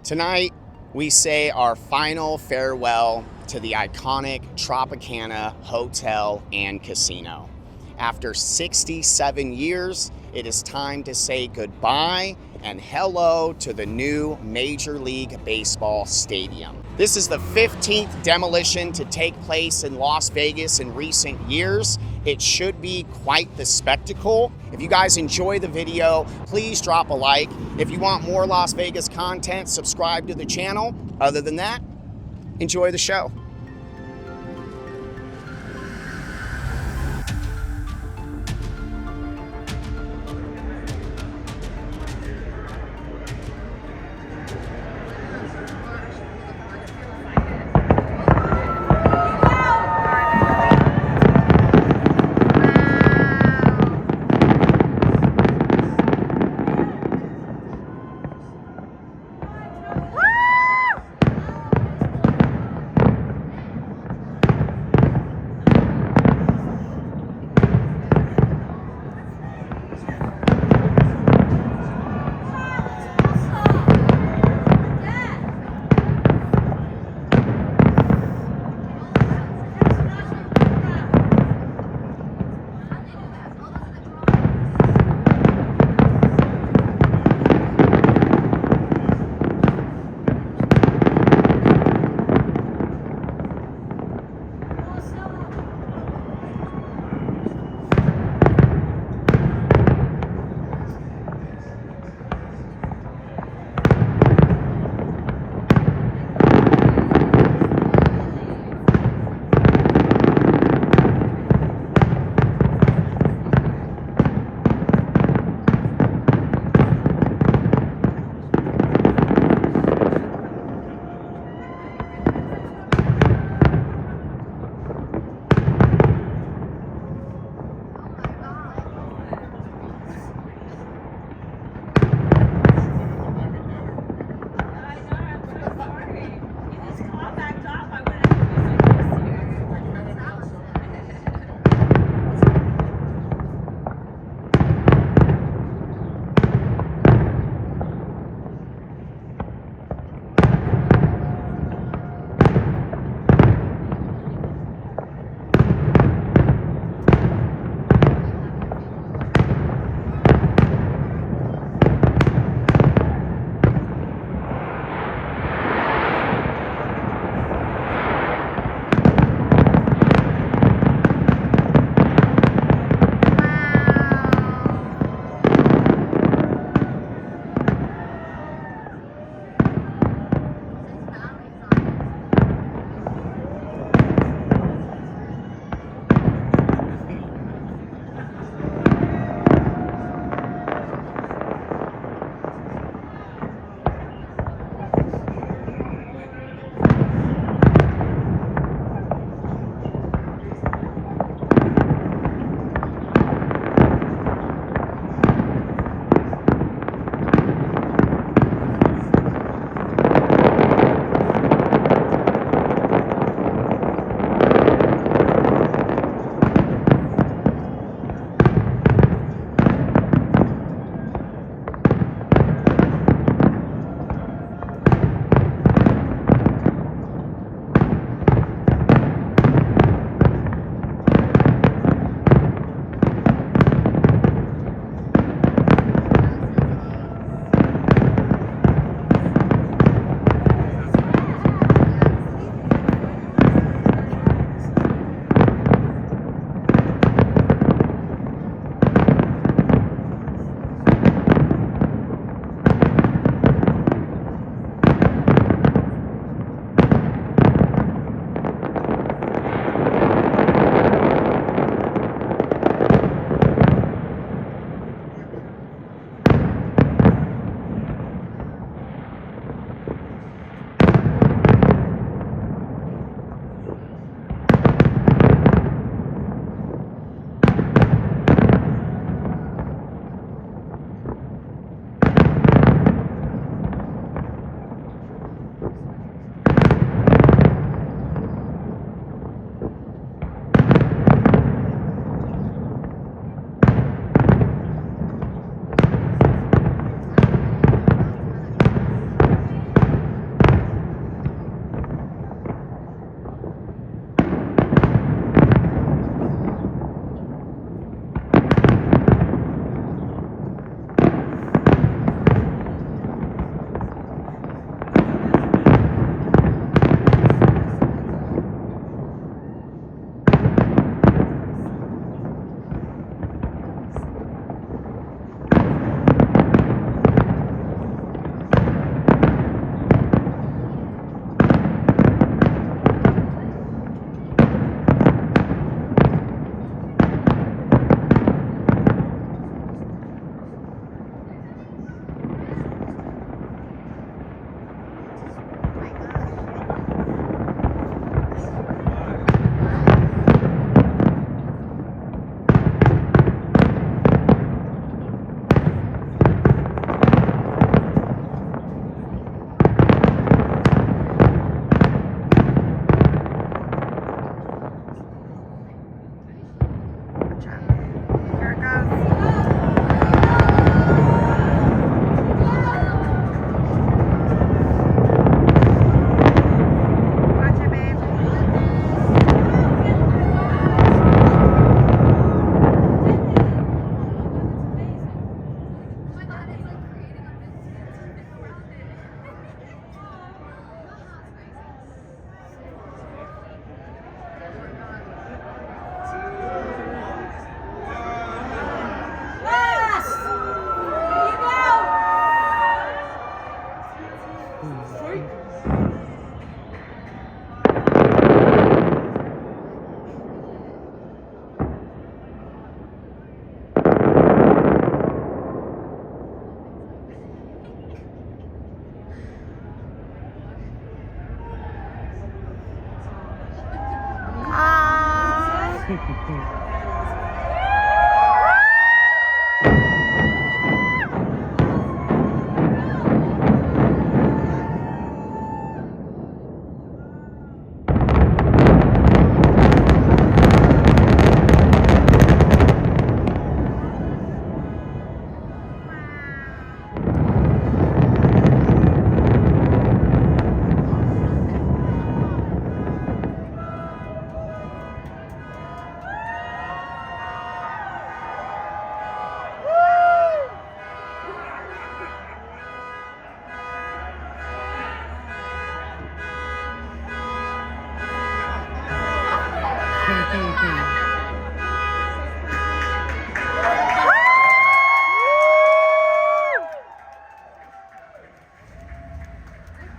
Tonight, we say our final farewell to the iconic Tropicana Hotel and Casino. After 67 years, it is time to say goodbye and hello to the new Major League Baseball stadium. This is the 15th demolition to take place in Las Vegas in recent years. It should be quite the spectacle. If you guys enjoy the video, please drop a like. If you want more Las Vegas content, subscribe to the channel. Other than that, enjoy the show.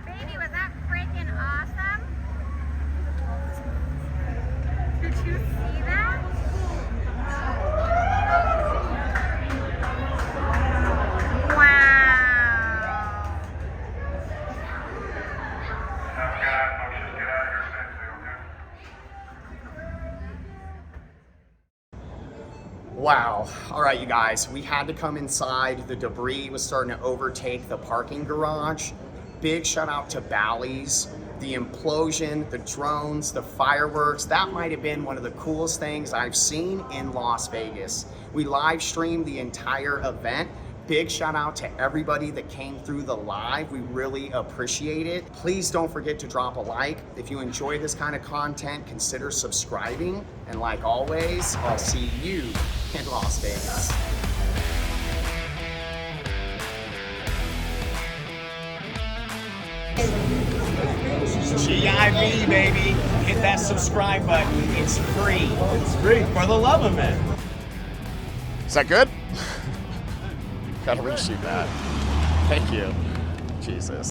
Baby, was that freaking awesome? Did you see that? Wow. Wow. All right, you guys, we had to come inside. The debris was starting to overtake the parking garage. Big shout out to Bally's, the implosion, the drones, the fireworks. That might have been one of the coolest things I've seen in Las Vegas. We live streamed the entire event. Big shout out to everybody that came through the live. We really appreciate it. Please don't forget to drop a like. If you enjoy this kind of content, consider subscribing. And like always, I'll see you in Las Vegas. GIV, baby. Hit that subscribe button. It's free. It's free for the love of it. Is that good? Gotta reshoot that. Thank you. Jesus.